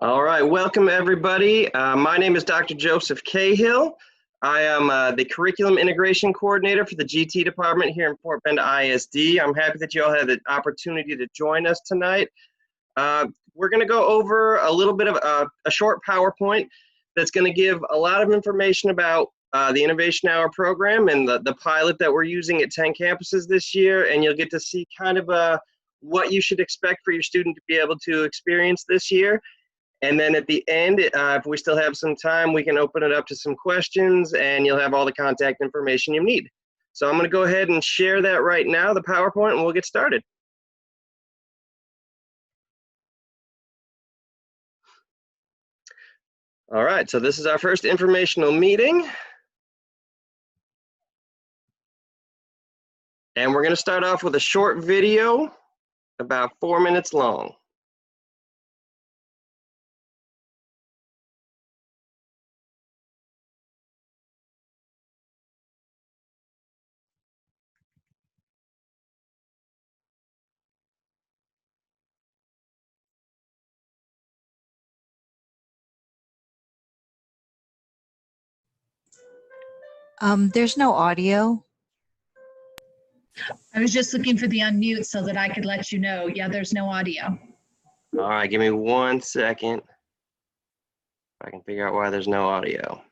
All right, welcome everybody. My name is Dr. Joseph Cahill. I am the Curriculum Integration Coordinator for the GT department here in Fort Bend ISD. I'm happy that you all had the opportunity to join us tonight. We're going to go over a little bit of a short PowerPoint that's going to give a lot of information about the Innovation Hour program and the pilot that we're using at 10 campuses this year, and you'll get to see kind of what you should expect for your student to be able to experience this year. And then at the end, if we still have some time, we can open it up to some questions and you'll have all the contact information you need. So I'm going to go ahead and share that right now, the PowerPoint, and we'll get started. All right, so this is our first informational meeting. And we're going to start off with a short video, about 4 minutes long. There's no audio. I was just looking for the unmute so that I could let you know. Yeah, there's no audio. All right, give me 1 second. If I can figure out why there's no audio.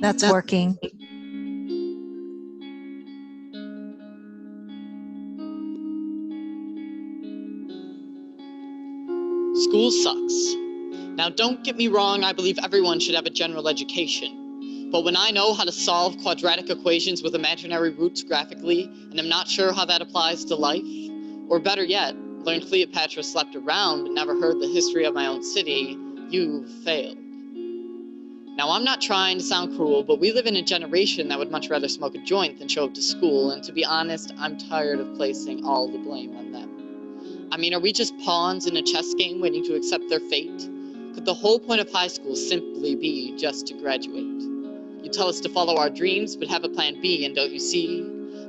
That's working. School sucks. Now, don't get me wrong, I believe everyone should have a general education. But when I know how to solve quadratic equations with imaginary roots graphically, and I'm not sure how that applies to life, or better yet, learned Cleopatra slept around but never heard the history of my own city, you've failed. Now, I'm not trying to sound cruel, but we live in a generation that would much rather smoke a joint than show up to school, and to be honest, I'm tired of placing all the blame on them. I mean, are we just pawns in a chess game waiting to accept their fate? Could the whole point of high school simply be just to graduate? You tell us to follow our dreams, but have a plan B, and don't you see?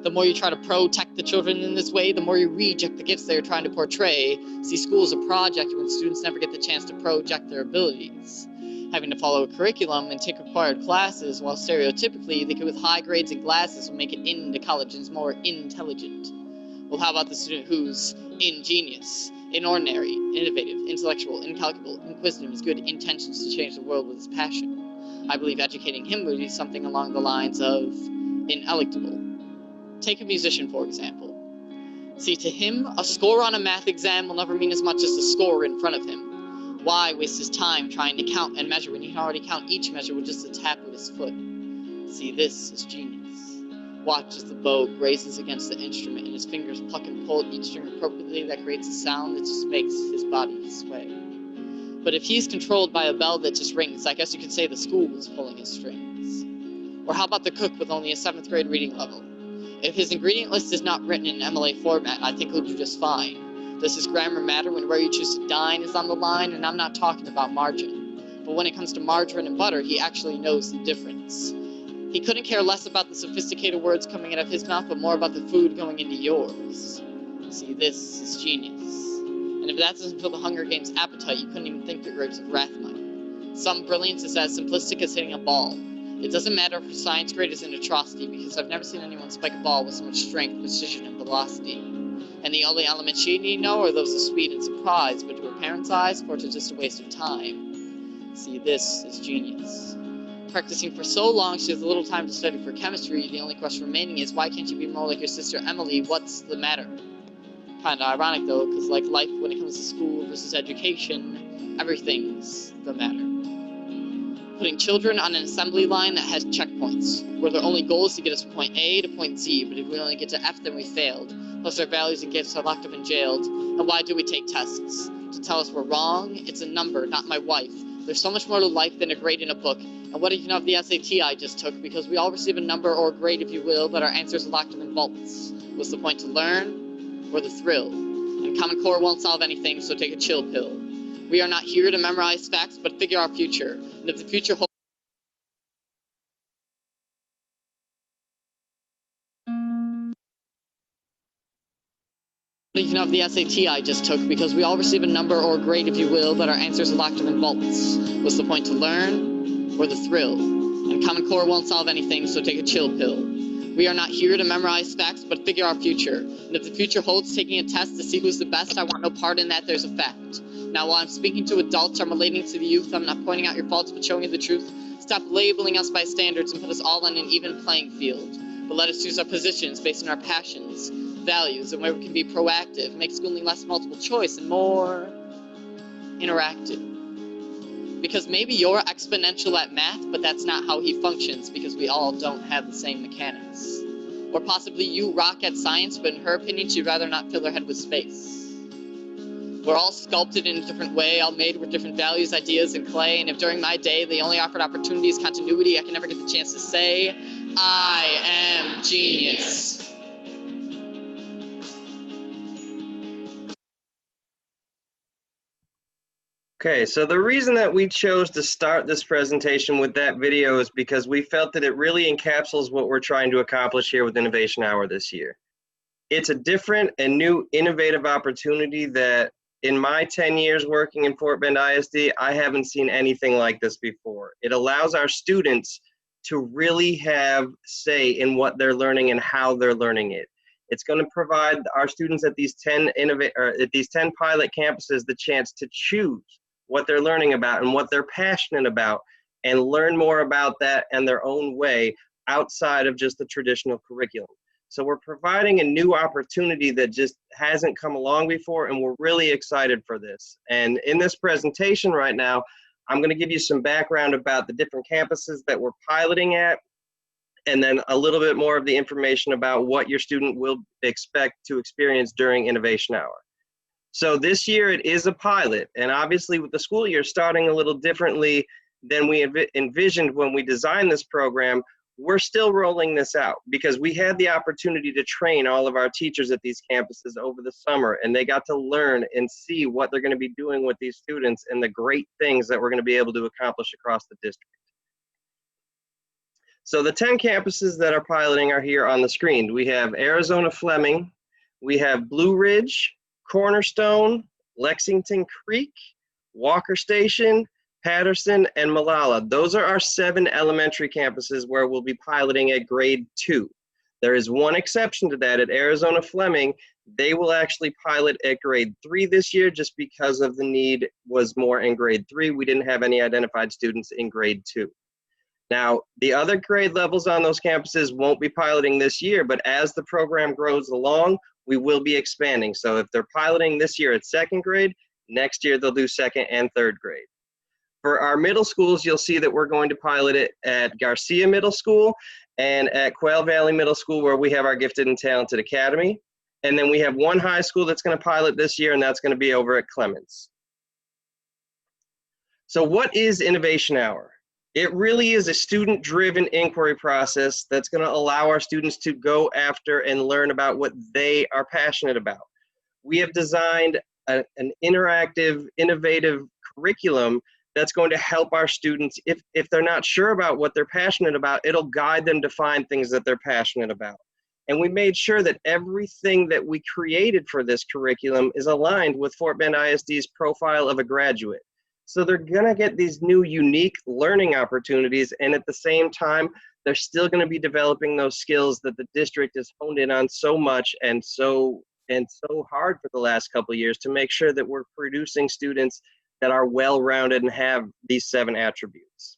The more you try to protect the children in this way, the more you reject the gifts they're trying to portray. See, school is a project when students never get the chance to project their abilities. Having to follow a curriculum and take required classes, while stereotypically the kid with high grades and glasses will make it into college and is more intelligent. Well, how about the student who's ingenious, inordinary, innovative, intellectual, incalculable, inquisitive, has good intentions to change the world with his passion? I believe educating him would be something along the lines of ineluctable. Take a musician, for example. See, to him, a score on a math exam will never mean as much as the score in front of him. Why waste his time trying to count and measure when he can already count each measure with just a tap of his foot? See, this is genius. Watch as the bow grazes against the instrument and his fingers pluck and pull at each string appropriately. That creates a sound that just makes his body sway. But if he's controlled by a bell that just rings, I guess you could say the school is pulling his strings. Or how about the cook with only a 7th grade reading level? If his ingredient list is not written in MLA format, I think he'll do just fine. Does his grammar matter when where you choose to dine is on the line? And I'm not talking about margin. But when it comes to margarine and butter, he actually knows the difference. He couldn't care less about the sophisticated words coming out of his mouth, but more about the food going into yours. See, this is genius. And if that doesn't fill the Hunger Games appetite, you couldn't even think the grapes of wrath might. Some brilliance is as simplistic as hitting a ball. It doesn't matter if your science grade is an atrocity, because I've never seen anyone spike a ball with so much strength, precision, and velocity. And the only elements she need know are those of speed and surprise, but to her parents' eyes, sports are just a waste of time. See, this is genius. practicing for so long she has little time to study for chemistry, the only question remaining is, why can't you be more like your sister Emily? What's the matter? Kind of ironic though, because like life when it comes to school versus education, everything's the matter. Putting children on an assembly line that has checkpoints, where their only goal is to get us from point A to point Z, but if we only get to F, then we failed. Plus our values and gifts are locked up and jailed. And why do we take tests? To tell us we're wrong? It's a number, not my wife. There's so much more to life than a grade in a book. And what even of the SAT I just took? Because we all receive a number or a grade, if you will, but our answers are locked up in vaults. What's the point to learn? Or the thrill? And Common Core won't solve anything, so take a chill pill. We are not here to memorize facts, but figure our future. And if the future holds even of the SAT I just took, because we all receive a number or a grade, if you will, but our answers are locked up in vaults. What's the point to learn? Or the thrill? And Common Core won't solve anything, so take a chill pill. We are not here to memorize facts, but figure our future. And if the future holds taking a test to see who's the best, I want no part in that, there's a fact. Now, while I'm speaking to adults, I'm relating to the youth, I'm not pointing out your faults, but showing you the truth. Stop labeling us by standards and put us all on an even playing field. But let us choose our positions based on our passions, values, and where we can be proactive, make schooling less multiple choice and more interactive. Because maybe you're exponential at math, but that's not how he functions, because we all don't have the same mechanics. Or possibly you rock at science, but in her opinion, she'd rather not fill her head with space. We're all sculpted in a different way, all made with different values, ideas, and clay, and if during my day the only offered opportunity is continuity, I can never get the chance to say, I am genius. Okay, so the reason that we chose to start this presentation with that video is because we felt that it really encapsulates what we're trying to accomplish here with Innovation Hour this year. It's a different and new innovative opportunity that in my 10 years working in Fort Bend ISD, I haven't seen anything like this before. It allows our students to really have say in what they're learning and how they're learning it. It's going to provide our students at these 10 pilot campuses the chance to choose what they're learning about and what they're passionate about, and learn more about that in their own way outside of just the traditional curriculum. So we're providing a new opportunity that just hasn't come along before, and we're really excited for this. And in this presentation right now, I'm going to give you some background about the different campuses that we're piloting at, and then a little bit more of the information about what your student will expect to experience during Innovation Hour. So this year it is a pilot, and obviously with the school year starting a little differently than we envisioned when we designed this program, we're still rolling this out because we had the opportunity to train all of our teachers at these campuses over the summer, and they got to learn and see what they're going to be doing with these students and the great things that we're going to be able to accomplish across the district. So the 10 campuses that are piloting are here on the screen. We have Arizona Fleming, we have Blue Ridge, Cornerstone, Lexington Creek, Walker Station, Patterson, and Malala. Those are our 7 elementary campuses where we'll be piloting at grade 2. There is one exception to that. At Arizona Fleming, they will actually pilot at grade 3 this year just because of the need was more in grade 3. We didn't have any identified students in grade 2. Now, the other grade levels on those campuses won't be piloting this year, but as the program grows along, we will be expanding. So if they're piloting this year at 2nd grade, next year they'll do 2nd and 3rd grade. For our middle schools, you'll see that we're going to pilot it at Garcia Middle School and at Quail Valley Middle School, where we have our Gifted and Talented Academy. And then we have one high school that's going to pilot this year, and that's going to be over at Clemens. So what is Innovation Hour? It really is a student-driven inquiry process that's going to allow our students to go after and learn about what they are passionate about. We have designed an interactive, innovative curriculum that's going to help our students. If they're not sure about what they're passionate about, it'll guide them to find things that they're passionate about. And we made sure that everything that we created for this curriculum is aligned with Fort Bend ISD's profile of a graduate. So they're gonna get these new unique learning opportunities, and at the same time, they're still gonna be developing those skills that the district has honed in on so much and so hard for the last couple of years to make sure that we're producing students that are well-rounded and have these 7 attributes.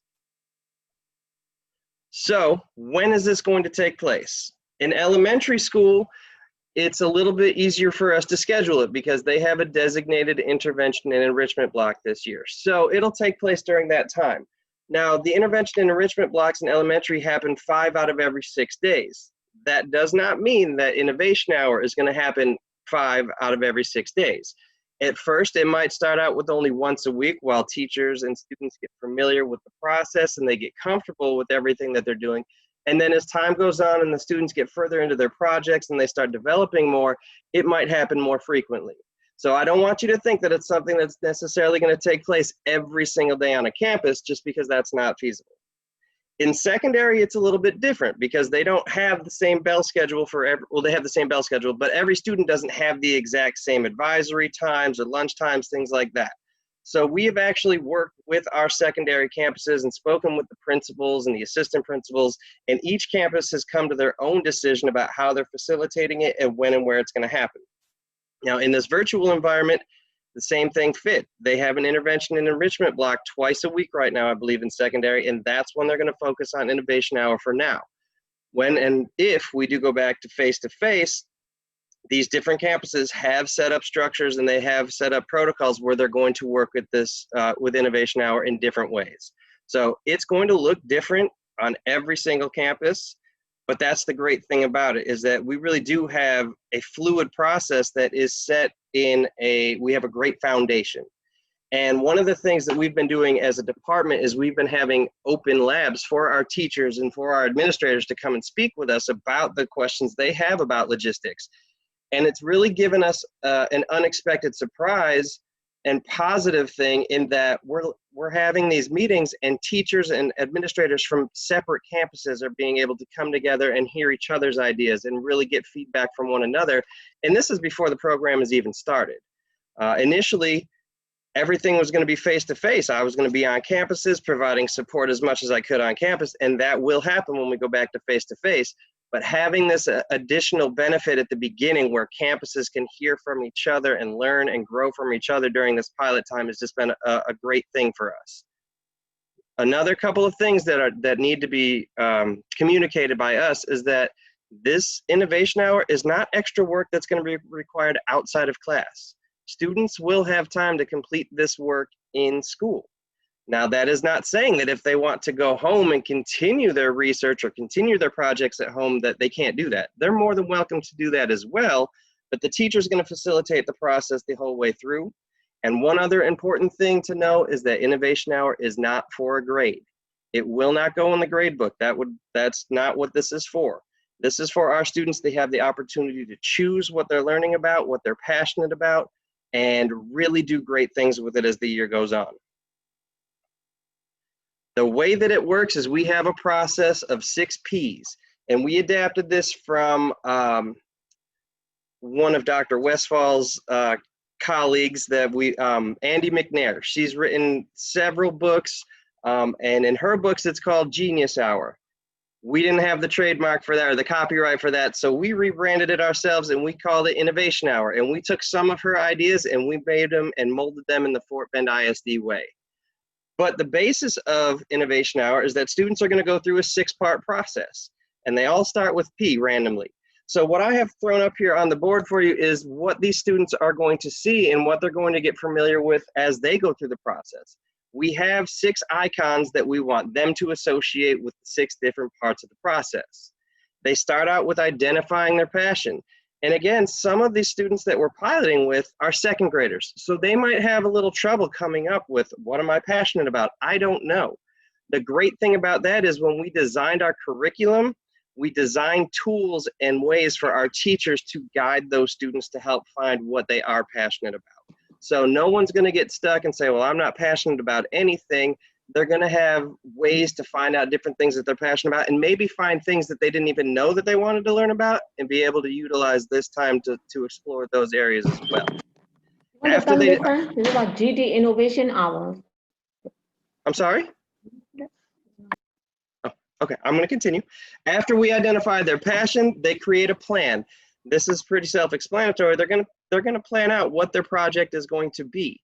So when is this going to take place? In elementary school, it's a little bit easier for us to schedule it because they have a designated intervention and enrichment block this year. So it'll take place during that time. Now, the intervention and enrichment blocks in elementary happen 5 out of every 6 days. That does not mean that innovation hour is going to happen 5 out of every 6 days. At first, it might start out with only once a week while teachers and students get familiar with the process and they get comfortable with everything that they're doing. And then as time goes on and the students get further into their projects and they start developing more, it might happen more frequently. So I don't want you to think that it's something that's necessarily going to take place every single day on a campus, just because that's not feasible. In secondary, it's a little bit different because they don't have the same bell schedule for every, well, they have the same bell schedule, but every student doesn't have the exact same advisory times or lunch times, things like that. So we have actually worked with our secondary campuses and spoken with the principals and the assistant principals, and each campus has come to their own decision about how they're facilitating it and when and where it's going to happen. Now, in this virtual environment, the same thing fit. They have an intervention and enrichment block twice a week right now, I believe, in secondary, and that's when they're going to focus on innovation hour for now. When and if we do go back to face-to-face, these different campuses have set up structures and they have set up protocols where they're going to work with this, with innovation hour in different ways. So it's going to look different on every single campus. But that's the great thing about it, is that we really do have a fluid process that is set in we have a great foundation. And one of the things that we've been doing as a department is we've been having open labs for our teachers and for our administrators to come and speak with us about the questions they have about logistics. And it's really given us an unexpected surprise and positive thing in that we're having these meetings and teachers and administrators from separate campuses are being able to come together and hear each other's ideas and really get feedback from one another. And this is before the program has even started. Initially, everything was going to be face-to-face. I was going to be on campuses providing support as much as I could on campus, and that will happen when we go back to face-to-face. But having this additional benefit at the beginning where campuses can hear from each other and learn and grow from each other during this pilot time has just been a great thing for us. Another couple of things that need to be communicated by us is that this innovation hour is not extra work that's going to be required outside of class. Students will have time to complete this work in school. Now, that is not saying that if they want to go home and continue their research or continue their projects at home that they can't do that. They're more than welcome to do that as well, but the teacher's going to facilitate the process the whole way through. And one other important thing to know is that innovation hour is not for a grade. It will not go in the grade book. That's not what this is for. This is for our students to have the opportunity to choose what they're learning about, what they're passionate about, and really do great things with it as the year goes on. The way that it works is we have a process of 6 Ps, and we adapted this from one of Dr. Westfall's colleagues that Andy McNair. She's written several books, and in her books it's called Genius Hour. We didn't have the trademark for that or the copyright for that, so we rebranded it ourselves and we called it Innovation Hour. And we took some of her ideas and we made them and molded them in the Fort Bend ISD way. But the basis of Innovation Hour is that students are going to go through a 6-part process, and they all start with P randomly. So what I have thrown up here on the board for you is what these students are going to see and what they're going to get familiar with as they go through the process. We have 6 icons that we want them to associate with the 6 different parts of the process. They start out with identifying their passion. And again, some of these students that we're piloting with are 2nd graders. So they might have a little trouble coming up with, what am I passionate about? I don't know. The great thing about that is when we designed our curriculum, we designed tools and ways for our teachers to guide those students to help find what they are passionate about. So no one's going to get stuck and say, well, I'm not passionate about anything. They're going to have ways to find out different things that they're passionate about and maybe find things that they didn't even know that they wanted to learn about and be able to utilize this time to explore those areas as well. After they, this is about GT Innovation Hour. I'm sorry? Oh, okay, I'm going to continue. After we identify their passion, they create a plan. This is pretty self-explanatory. They're going to plan out what their project is going to be.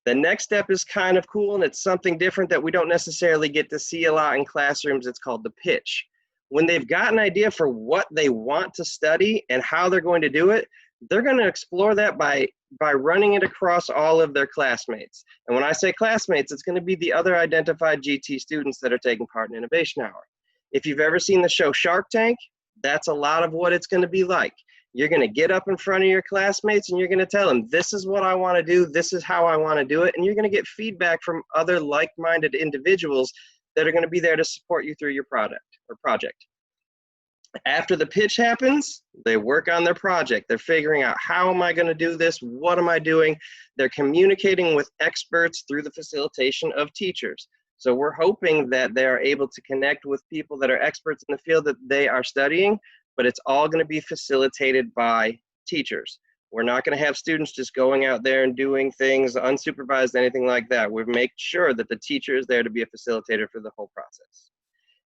The next step is kind of cool, and it's something different that we don't necessarily get to see a lot in classrooms. It's called the pitch. When they've got an idea for what they want to study and how they're going to do it, they're going to explore that by running it across all of their classmates. And when I say classmates, it's going to be the other identified GT students that are taking part in Innovation Hour. If you've ever seen the show Shark Tank, that's a lot of what it's going to be like. You're going to get up in front of your classmates and you're going to tell them, this is what I want to do, this is how I want to do it, and you're going to get feedback from other like-minded individuals that are going to be there to support you through your product or project. After the pitch happens, they work on their project. They're figuring out, how am I going to do this? What am I doing? They're communicating with experts through the facilitation of teachers. So we're hoping that they are able to connect with people that are experts in the field that they are studying, but it's all going to be facilitated by teachers. We're not going to have students just going out there and doing things unsupervised, anything like that. We've made sure that the teacher is there to be a facilitator for the whole process.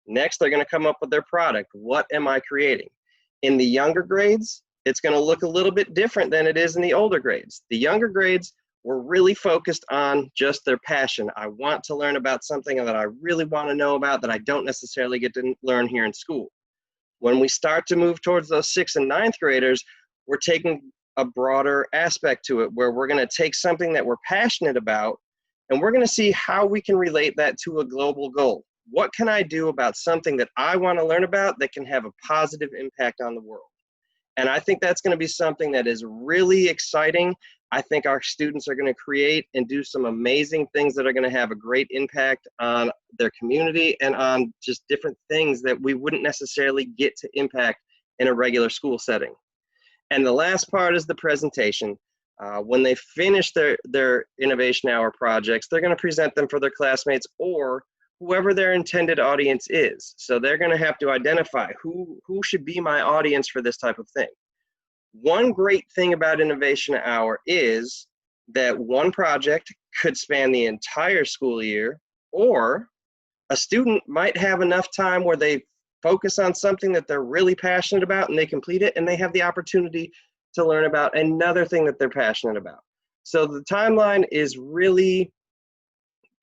Next, they're going to come up with their product. What am I creating? In the younger grades, it's going to look a little bit different than it is in the older grades. The younger grades were really focused on just their passion. I want to learn about something that I really want to know about that I don't necessarily get to learn here in school. When we start to move towards those 6th and 9th graders, we're taking a broader aspect to it, where we're going to take something that we're passionate about and we're going to see how we can relate that to a global goal. What can I do about something that I want to learn about that can have a positive impact on the world? And I think that's going to be something that is really exciting. I think our students are going to create and do some amazing things that are going to have a great impact on their community and on just different things that we wouldn't necessarily get to impact in a regular school setting. And the last part is the presentation. When they finish their Innovation Hour projects, they're going to present them for their classmates or whoever their intended audience is. So they're going to have to identify who should be my audience for this type of thing. One great thing about Innovation Hour is that one project could span the entire school year, or a student might have enough time where they focus on something that they're really passionate about and they complete it, and they have the opportunity to learn about another thing that they're passionate about. So the timeline is really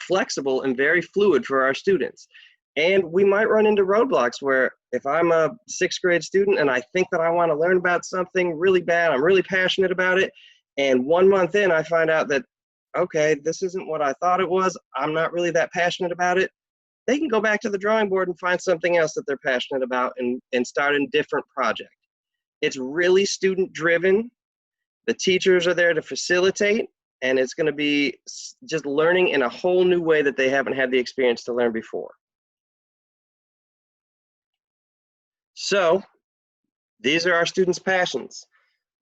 flexible and very fluid for our students. And we might run into roadblocks where if I'm a 6th grade student and I think that I want to learn about something really bad, I'm really passionate about it, and 1 month in I find out that, okay, this isn't what I thought it was, I'm not really that passionate about it, they can go back to the drawing board and find something else that they're passionate about and start a different project. It's really student driven. The teachers are there to facilitate, and it's going to be just learning in a whole new way that they haven't had the experience to learn before. So these are our students' passions.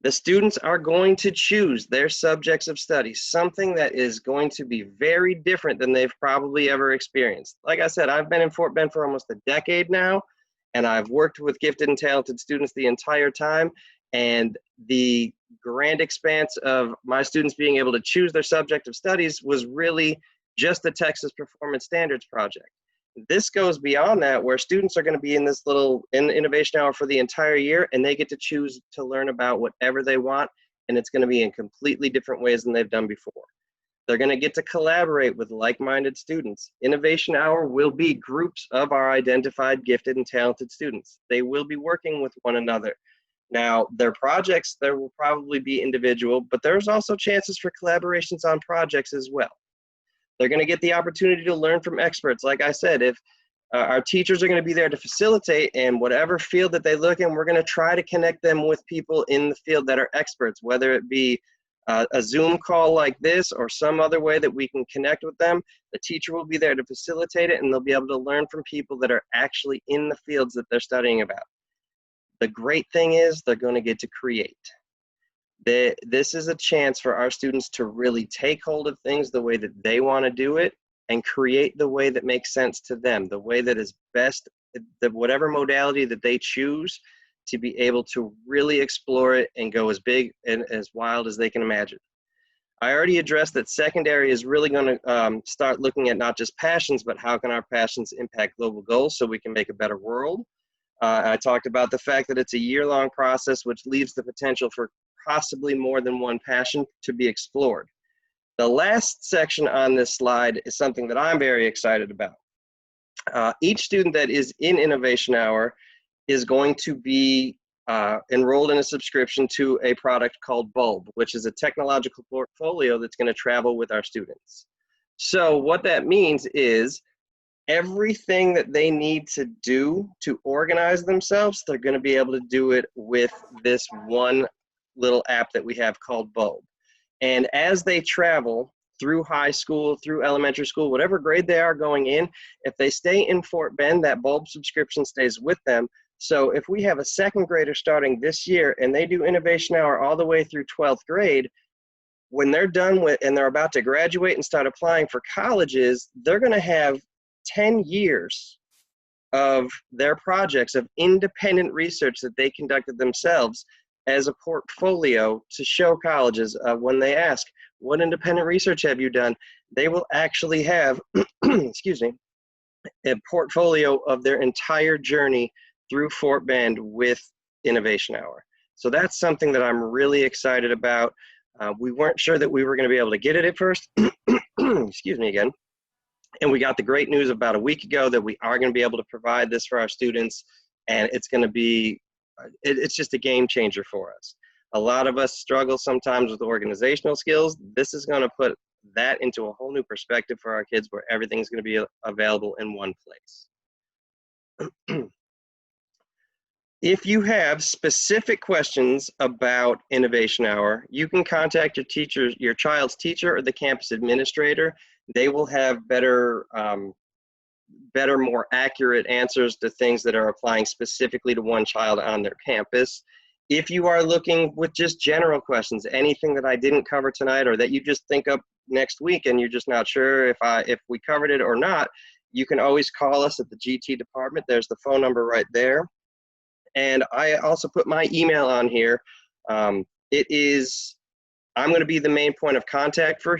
The students are going to choose their subjects of study, something that is going to be very different than they've probably ever experienced. Like I said, I've been in Fort Bend for almost a decade now, and I've worked with gifted and talented students the entire time. And the grand expanse of my students being able to choose their subject of studies was really just the Texas Performance Standards Project. This goes beyond that, where students are going to be in this little Innovation Hour for the entire year, and they get to choose to learn about whatever they want, and it's going to be in completely different ways than they've done before. They're going to get to collaborate with like-minded students. Innovation Hour will be groups of our identified gifted and talented students. They will be working with one another. Now, their projects, there will probably be individual, but there's also chances for collaborations on projects as well. They're going to get the opportunity to learn from experts. Like I said, if our teachers are going to be there to facilitate, and whatever field that they look in, we're going to try to connect them with people in the field that are experts, whether it be a Zoom call like this or some other way that we can connect with them. The teacher will be there to facilitate it, and they'll be able to learn from people that are actually in the fields that they're studying about. The great thing is they're going to get to create. This is a chance for our students to really take hold of things the way that they want to do it and create the way that makes sense to them, the way that is best, whatever modality that they choose, to be able to really explore it and go as big and as wild as they can imagine. I already addressed that secondary is really going to start looking at not just passions, but how can our passions impact global goals so we can make a better world. I talked about the fact that it's a year-long process, which leaves the potential for possibly more than one passion to be explored. The last section on this slide is something that I'm very excited about. Each student that is in Innovation Hour is going to be enrolled in a subscription to a product called Bulb, which is a technological portfolio that's going to travel with our students. So what that means is everything that they need to do to organize themselves, they're going to be able to do it with this one little app that we have called Bulb. And as they travel through high school, through elementary school, whatever grade they are going in, if they stay in Fort Bend, that Bulb subscription stays with them. So if we have a second grader starting this year and they do Innovation Hour all the way through 12th grade, when they're done with and they're about to graduate and start applying for colleges, they're going to have 10 years of their projects of independent research that they conducted themselves as a portfolio to show colleges when they ask, what independent research have you done? They will actually have, excuse me, a portfolio of their entire journey through Fort Bend with Innovation Hour. So that's something that I'm really excited about. We weren't sure that we were going to be able to get it at first. Excuse me again. And we got the great news about a week ago that we are going to be able to provide this for our students, and it's going to be, it's just a game changer for us. A lot of us struggle sometimes with organizational skills. This is going to put that into a whole new perspective for our kids where everything's going to be available in one place. If you have specific questions about Innovation Hour, you can contact your teacher, your child's teacher or the campus administrator. They will have better, more accurate answers to things that are applying specifically to one child on their campus. If you are looking with just general questions, anything that I didn't cover tonight or that you just think up next week and you're just not sure if we covered it or not, you can always call us at the GT department. There's the phone number right there. And I also put my email on here. I'm going to be the main point of contact for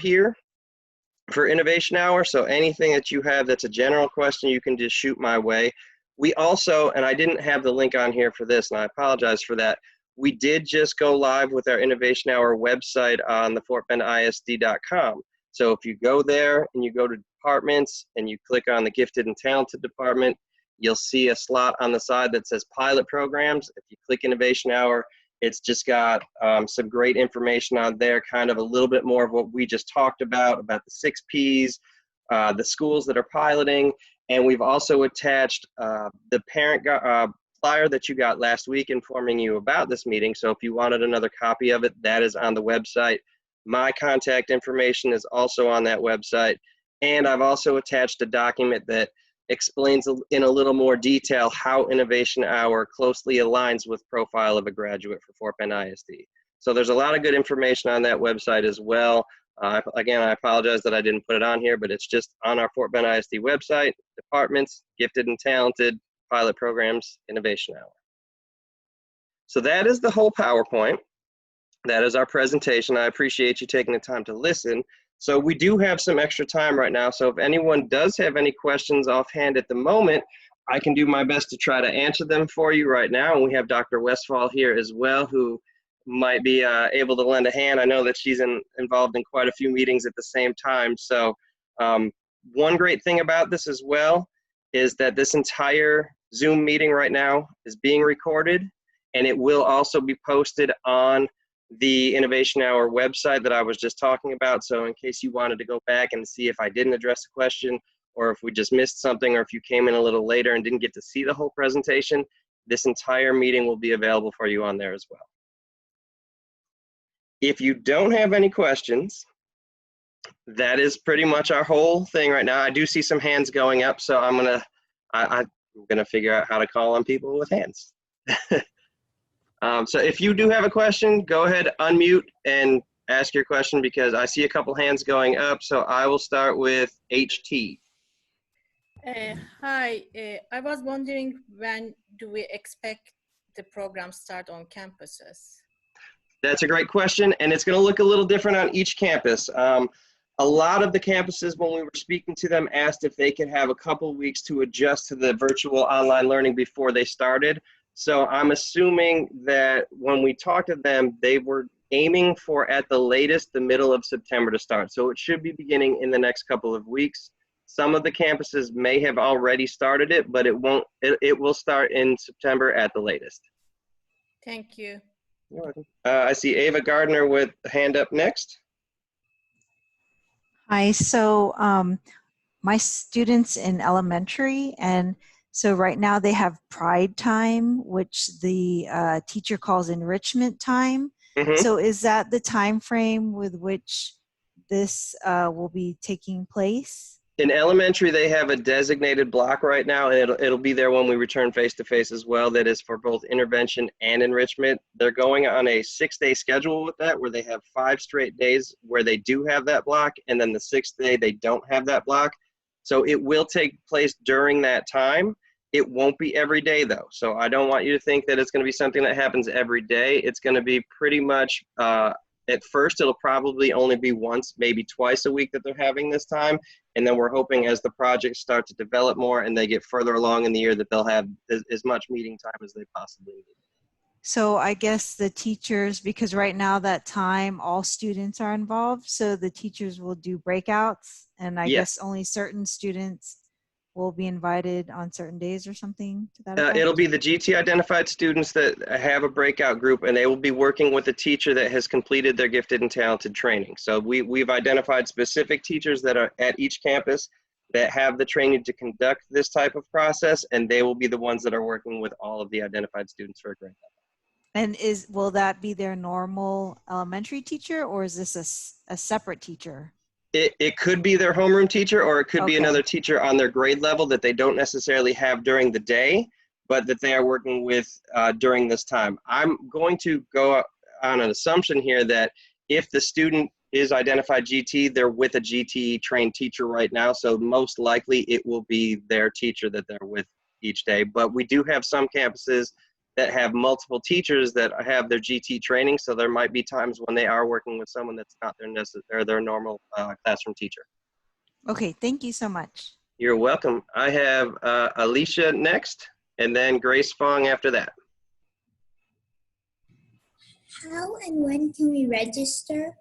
Innovation Hour. So anything that you have that's a general question, you can just shoot my way. We also, and I didn't have the link on here for this, and I apologize for that. We did just go live with our Innovation Hour website on the fortbendisd.com. So if you go there and you go to departments and you click on the Gifted and Talented department, you'll see a slot on the side that says pilot programs. If you click Innovation Hour, it's just got some great information on there, kind of a little bit more of what we just talked about the 6 Ps, the schools that are piloting. And we've also attached the parent flyer that you got last week informing you about this meeting. So if you wanted another copy of it, that is on the website. My contact information is also on that website. And I've also attached a document that explains in a little more detail how Innovation Hour closely aligns with Profile of a Graduate for Fort Bend ISD. So there's a lot of good information on that website as well. Again, I apologize that I didn't put it on here, but it's just on our Fort Bend ISD website, departments, Gifted and Talented, pilot programs, Innovation Hour. So that is the whole PowerPoint. That is our presentation. I appreciate you taking the time to listen. So we do have some extra time right now. So if anyone does have any questions offhand at the moment, I can do my best to try to answer them for you right now. And we have Dr. Westphal here as well, who might be able to lend a hand. I know that she's involved in quite a few meetings at the same time. So one great thing about this as well is that this entire Zoom meeting right now is being recorded, and it will also be posted on the Innovation Hour website that I was just talking about. So in case you wanted to go back and see if I didn't address a question, or if we just missed something, or if you came in a little later and didn't get to see the whole presentation, this entire meeting will be available for you on there as well. If you don't have any questions, that is pretty much our whole thing right now. I do see some hands going up, so I'm gonna figure out how to call on people with hands. So if you do have a question, go ahead, unmute and ask your question, because I see a couple hands going up. So I will start with HT. Hi, I was wondering, when do we expect the program start on campuses? That's a great question, and it's going to look a little different on each campus. A lot of the campuses, when we were speaking to them, asked if they could have a couple weeks to adjust to the virtual online learning before they started. So I'm assuming that when we talked to them, they were aiming for at the latest the middle of September to start. So it should be beginning in the next couple of weeks. Some of the campuses may have already started it, but it will start in September at the latest. Thank you. You're welcome. I see Ava Gardner with a hand up next. Hi, so my students in elementary, and so right now they have pride time, which the teacher calls enrichment time. Mhm. So is that the time frame with which this will be taking place? In elementary, they have a designated block right now, and it'll be there when we return face-to-face as well. That is for both intervention and enrichment. They're going on a 6-day schedule with that, where they have 5 straight days where they do have that block, and then the 6th day they don't have that block. So it will take place during that time. It won't be every day, though. So I don't want you to think that it's going to be something that happens every day. It's going to be pretty much, at first, it'll probably only be once, maybe twice a week that they're having this time. And then we're hoping as the projects start to develop more and they get further along in the year that they'll have as much meeting time as they possibly need. So I guess the teachers, because right now that time all students are involved, so the teachers will do breakouts, and I Yes. guess only certain students will be invited on certain days or something to that effect? It'll be the GT identified students that have a breakout group, and they will be working with a teacher that has completed their gifted and talented training. So we've identified specific teachers that are at each campus that have the training to conduct this type of process, and they will be the ones that are working with all of the identified students for a grade level. And will that be their normal elementary teacher, or is this a separate teacher? It could be their homeroom teacher, or it could be Okay. another teacher on their grade level that they don't necessarily have during the day, but that they are working with during this time. I'm going to go on an assumption here that if the student is identified GT, they're with a GT trained teacher right now, so most likely it will be their teacher that they're with each day. But we do have some campuses that have multiple teachers that have their GT training, so there might be times when they are working with someone that's not their normal classroom teacher. Okay, thank you so much. You're welcome. I have Alicia next, and then Grace Fong after that. How and when can we register?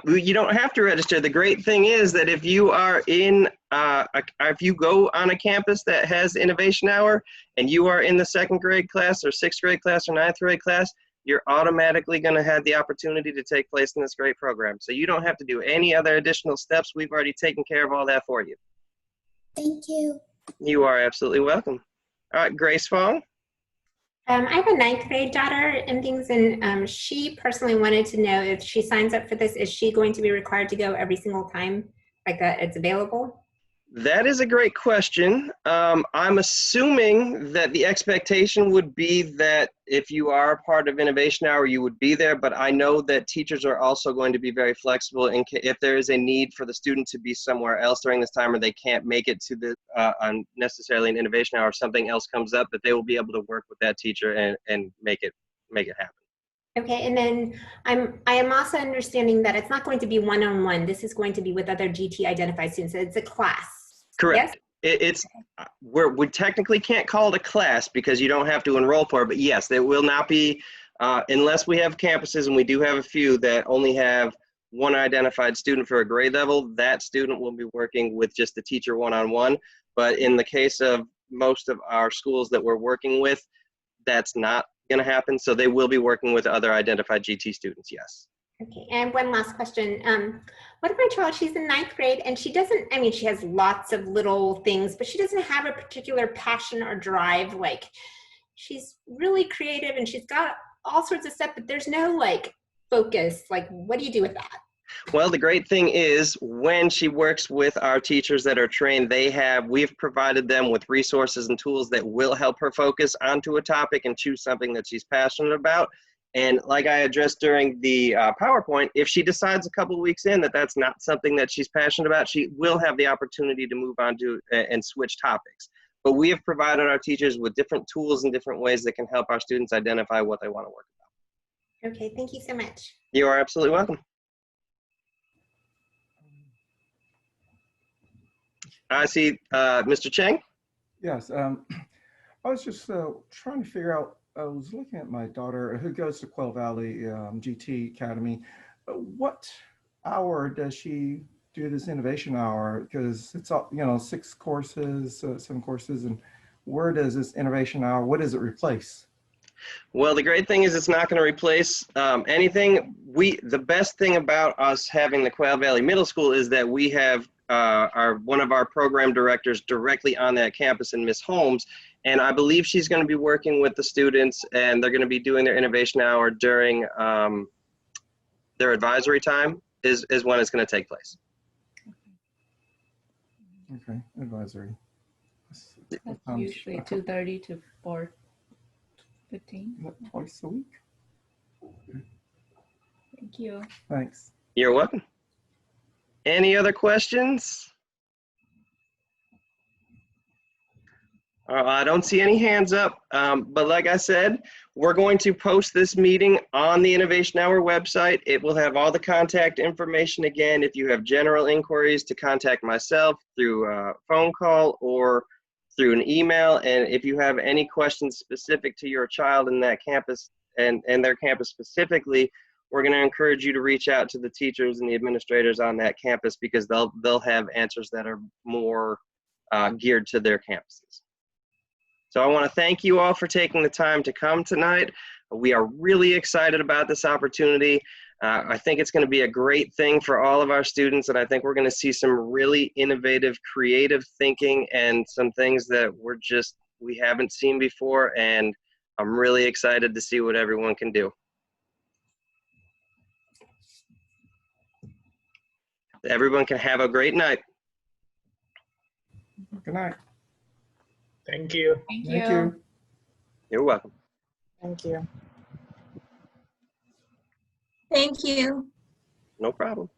You don't have to register. The great thing is that if you are if you go on a campus that has Innovation Hour and you are in the 2nd grade class or 6th grade class or 9th grade class, you're automatically going to have the opportunity to take place in this great program. So you don't have to do any other additional steps. We've already taken care of all that for you. Thank you. You are absolutely welcome. All right, Grace Fong. I have a 9th grade daughter and things, and she personally wanted to know if she signs up for this, is she going to be required to go every single time like that it's available? That is a great question. I'm assuming that the expectation would be that if you are a part of Innovation Hour, you would be there, but I know that teachers are also going to be very flexible if there is a need for the student to be somewhere else during this time or they can't make it to the necessarily an Innovation Hour, if something else comes up, that they will be able to work with that teacher and make it happen. Okay, and then I am also understanding that it's not going to be one-on-one. This is going to be with other GT identified students. It's a class. Correct. Yes? We technically can't call it a class because you don't have to enroll for it, but yes, it will not be, unless we have campuses, and we do have a few that only have one identified student for a grade level, that student will be working with just the teacher one-on-one. But in the case of most of our schools that we're working with, that's not going to happen. So they will be working with other identified GT students, yes. Okay, and one last question. What if my child, she's in 9th grade and she doesn't, I mean, she has lots of little things, but she doesn't have a particular passion or drive. Like, she's really creative and she's got all sorts of stuff, but there's no like focus. Like, what do you do with that? Well, the great thing is when she works with our teachers that are trained, we've provided them with resources and tools that will help her focus onto a topic and choose something that she's passionate about. And like I addressed during the PowerPoint, if she decides a couple of weeks in that that's not something that she's passionate about, she will have the opportunity to move on to and switch topics. But we have provided our teachers with different tools and different ways that can help our students identify what they want to work about. Okay, thank you so much. You are absolutely welcome. I see Mr. Cheng. Yes, I was just trying to figure out I was looking at my daughter who goes to Quail Valley GT Academy. What hour does she do this innovation hour? Because it's all, 6 courses, 7 courses, and where does this innovation hour, what does it replace? Well, the great thing is it's not going to replace anything. The best thing about us having the Quail Valley Middle School is that we have one of our program directors directly on that campus, in Miss Holmes, and I believe she's going to be working with the students, and they're going to be doing their innovation hour during their advisory time is when it's going to take place. Okay, advisory. That's usually 2:30 to 4:15. Twice a week? Thank you. Thanks. You're welcome. Any other questions? I don't see any hands up, but like I said, we're going to post this meeting on the Innovation Hour website. It will have all the contact information again. If you have general inquiries, to contact myself through a phone call or through an email. And if you have any questions specific to your child in that campus and their campus specifically, we're going to encourage you to reach out to the teachers and the administrators on that campus, because they'll have answers that are more geared to their campuses. So I want to thank you all for taking the time to come tonight. We are really excited about this opportunity. I think it's going to be a great thing for all of our students, and I think we're going to see some really innovative, creative thinking and some things that we haven't seen before, and I'm really excited to see what everyone can do. Everyone can have a great night. Good night. Thank you. Thank Thank you. you. You're welcome. Thank you. Thank you. No problem.